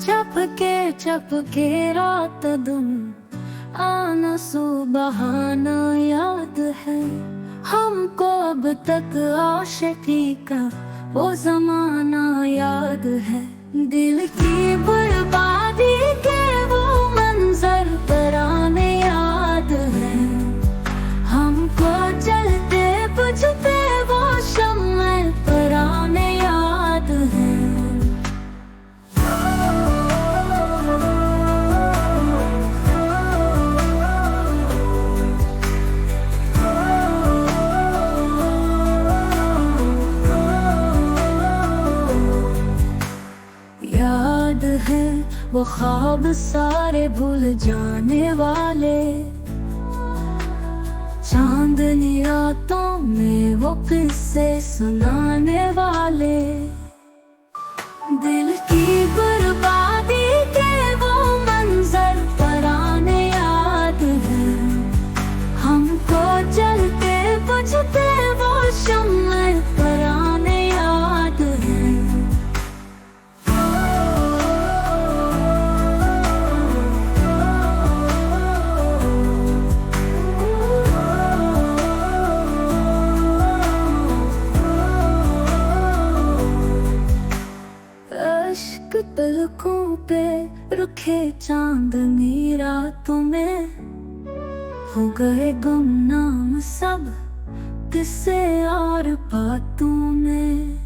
चपके रात दिन आना सुबह ना याद है हमको। अब तक आशिकी का वो जमाना याद है। दिल की बर्बादी के वो मंजर तराने याद है हमको। चलते बुझते वो शम्मे तराने याद है। याद है वो ख्वाब सारे भूल जाने वाले, चांदनी रातों में वो किस्से सुनाने वाले। दिल की बर्बादी के वो मंजर तराने याद है हमको। चलते बुझते वो शम्मे तराने याद है। पलकों पे रुखे चांदनी रातों में हो गए गुमनाम सब किस्से और बातों में।